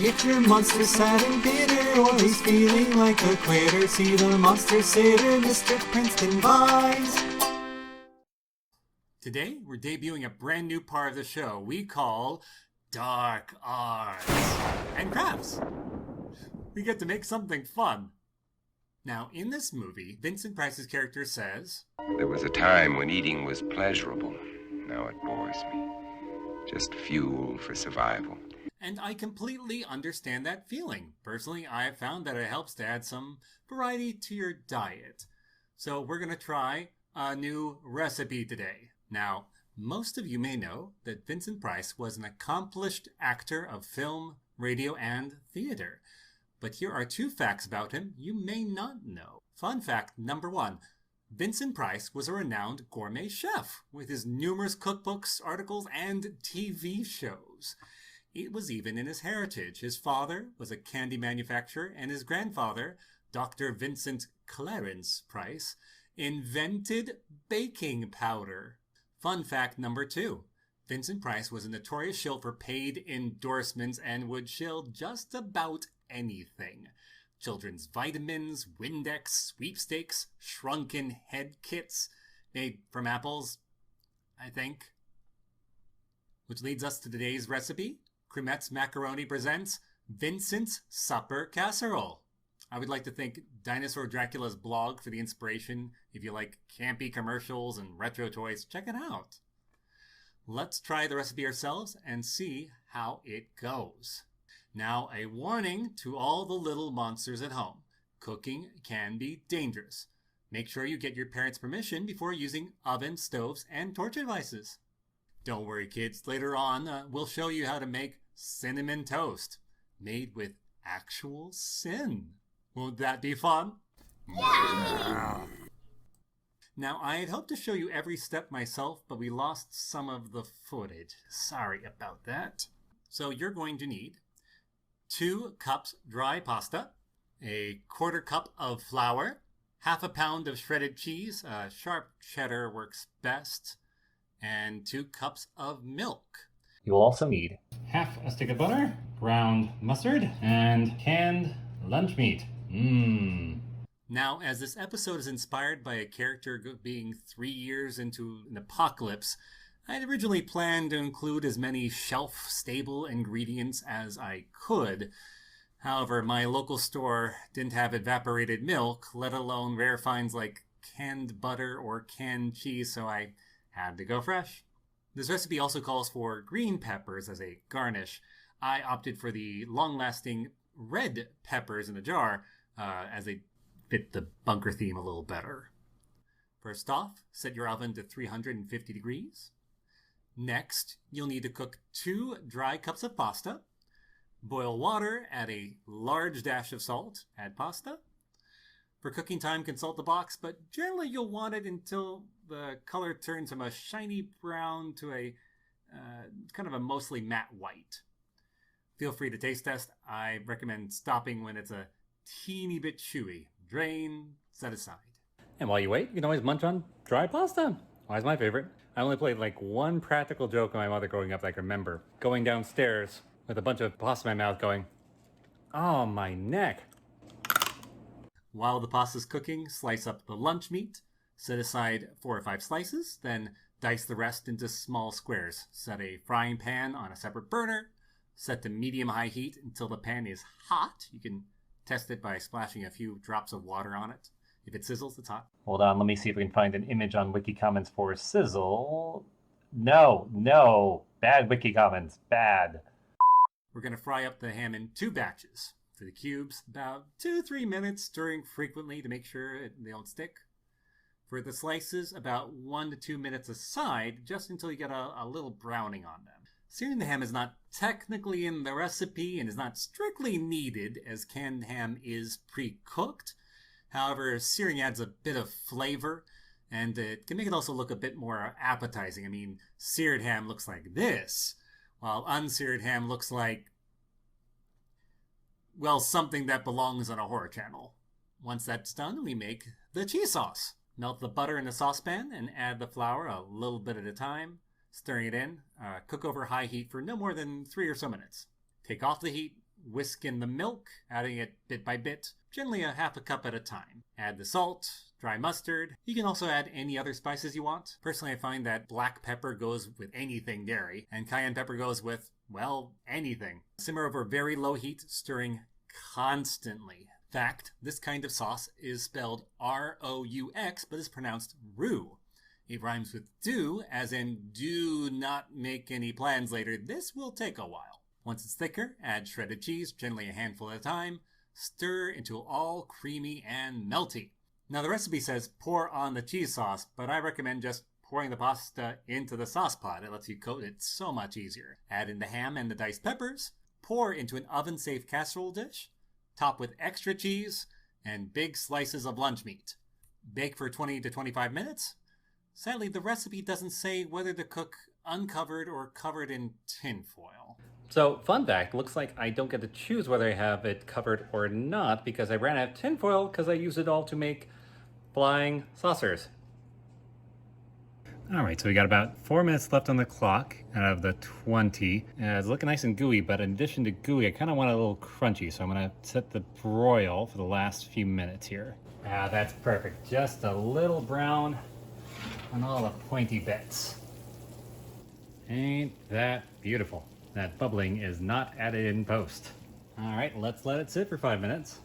If your monster's sad and bitter, or he's feeling like a quitter, see the monster sitter, Mr. Princeton buys. Today, we're debuting a brand new part of the show we call Dark Arts and Crafts. We get to make something fun. Now, in this movie, Vincent Price's character says, "There was a time when eating was pleasurable. Now it bores me. Just fuel for survival." And I completely understand that feeling. Personally, I have found that it helps to add some variety to your diet. So we're going to try a new recipe today. Now, most of you may know that Vincent Price was an accomplished actor of film, radio, and theater. But here are 2 facts about him you may not know. Fun fact number 1. Vincent Price was a renowned gourmet chef with his numerous cookbooks, articles, and TV shows. It was even in his heritage. His father was a candy manufacturer, and his grandfather, Dr. Vincent Clarence Price, invented baking powder. Fun fact number 2. Vincent Price was a notorious shill for paid endorsements and would shill just about anything. Children's vitamins, Windex, sweepstakes, shrunken head kits, made from apples, I think. Which leads us to today's recipe. Cremette's Macaroni presents Vincent's Supper Casserole. I would like to thank Dinosaur Dracula's blog for the inspiration. If you like campy commercials and retro toys, check it out. Let's try the recipe ourselves and see how it goes. Now, a warning to all the little monsters at home. Cooking can be dangerous. Make sure you get your parents' permission before using ovens, stoves, and torture devices. Don't worry, kids. Later on, we'll show you how to make cinnamon toast made with actual sin. Won't that be fun? Yeah! Now, I had hoped to show you every step myself, but we lost some of the footage. Sorry about that. So you're going to need 2 cups dry pasta, a 1/4 cup of flour, 1/2 pound of shredded cheese, sharp cheddar works best, and 2 cups of milk. You will also need 1/2 a stick of butter, ground mustard, and canned lunch meat. Now, as this episode is inspired by a character being 3 years into an apocalypse, I had originally planned to include as many shelf-stable ingredients as I could. However, my local store didn't have evaporated milk, let alone rare finds like canned butter or canned cheese, so I had to go fresh. This recipe also calls for green peppers as a garnish. I opted for the long-lasting red peppers in a jar, as they fit the bunker theme a little better. First off, set your oven to 350 degrees. Next, you'll need to cook 2 dry cups of pasta. Boil water, add a large dash of salt, add pasta. For cooking time, consult the box, but generally you'll want it until the color turns from a shiny brown to a kind of a mostly matte white. Feel free to taste test. I recommend stopping when it's a teeny bit chewy. Drain, set aside. And while you wait, you can always munch on dry pasta. Always my favorite. I only played like one practical joke on my mother growing up that I can remember. Going downstairs with a bunch of pasta in my mouth going, "Oh, my neck." While the pasta's cooking, slice up the lunch meat. Set aside 4 or 5 slices, then dice the rest into small squares. Set a frying pan on a separate burner. Set to medium-high heat until the pan is hot. You can test it by splashing a few drops of water on it. If it sizzles, it's hot. Hold on, let me see if we can find an image on Wiki Commons for sizzle. No. Bad Wiki Commons. Bad. We're going to fry up the ham in 2 batches. For the cubes, about 2-3 minutes, stirring frequently to make sure they don't stick. For the slices, about 1 to 2 minutes aside, just until you get a little browning on them. Searing the ham is not technically in the recipe and is not strictly needed, as canned ham is pre-cooked. However, searing adds a bit of flavor, and it can make it also look a bit more appetizing. I mean, seared ham looks like this, while unseared ham looks like, well, something that belongs on a horror channel. Once that's done, we make the cheese sauce. Melt the butter in a saucepan and add the flour a little bit at a time, stirring it in. Cook over high heat for no more than 3 or so minutes. Take off the heat, whisk in the milk, adding it bit by bit, generally a half a cup at a time. Add the salt, dry mustard. You can also add any other spices you want. Personally, I find that black pepper goes with anything dairy, and cayenne pepper goes with, well, anything. Simmer over very low heat, stirring constantly. Fact, this kind of sauce is spelled R-O-U-X, but is pronounced roux. It rhymes with do, as in do not make any plans later. This will take a while. Once it's thicker, add shredded cheese, generally a handful at a time. Stir until all creamy and melty. Now the recipe says pour on the cheese sauce, but I recommend just pouring the pasta into the sauce pot. It lets you coat it so much easier. Add in the ham and the diced peppers. Pour into an oven-safe casserole dish. Top with extra cheese and big slices of lunch meat. Bake for 20 to 25 minutes. Sadly, the recipe doesn't say whether to cook uncovered or covered in tinfoil. So, fun fact, looks like I don't get to choose whether I have it covered or not because I ran out of tinfoil because I used it all to make flying saucers. All right, so we got about 4 minutes left on the clock out of the 20. It's looking nice and gooey, but in addition to gooey, I kind of want it a little crunchy, so I'm going to set the broil for the last few minutes here. Ah, that's perfect. Just a little brown on all the pointy bits. Ain't that beautiful? That bubbling is not added in post. All right, let's let it sit for 5 minutes.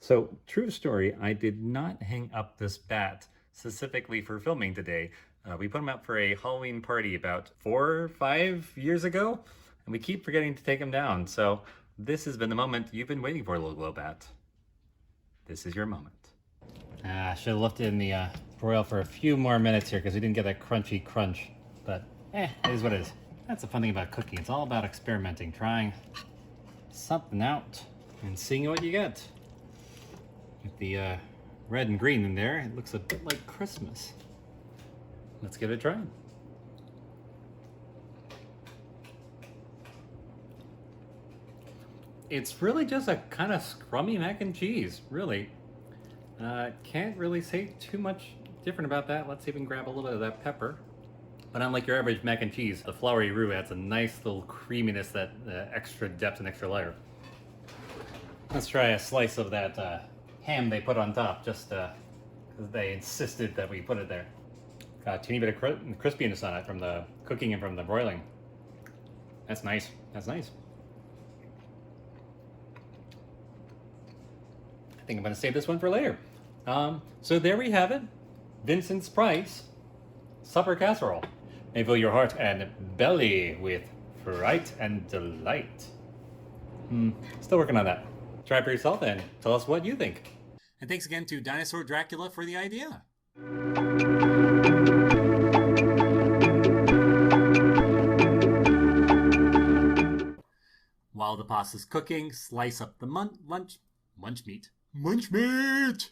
So, true story, I did not hang up this bat specifically for filming today. We put him out for a Halloween party about 4 or 5 years ago, and we keep forgetting to take him down. So this has been the moment you've been waiting for, little glow bat. This is your moment. I should have left it in the broil for a few more minutes here because we didn't get that crunchy crunch. But it is what it is. That's the fun thing about cooking. It's all about experimenting, trying something out and seeing what you get. With the red and green in there, it looks a bit like Christmas. Let's give it a try. It's really just a kind of scrummy mac and cheese, really. Can't really say too much different about that. Let's see if we can grab a little bit of that pepper. But unlike your average mac and cheese, the floury roux adds a nice little creaminess, that extra depth and extra layer. Let's try a slice of that ham they put on top, just because they insisted that we put it there. Got a teeny bit of crispiness on it from the cooking and from the broiling. That's nice. That's nice. I think I'm going to save this one for later. So there we have it. Vincent Price, Supper Casserole. May fill your heart and belly with fright and delight. Still working on that. Try it for yourself and tell us what you think. And thanks again to Dinosaur Dracula for the idea. While the pasta's cooking, slice up the munch meat. Munch meat!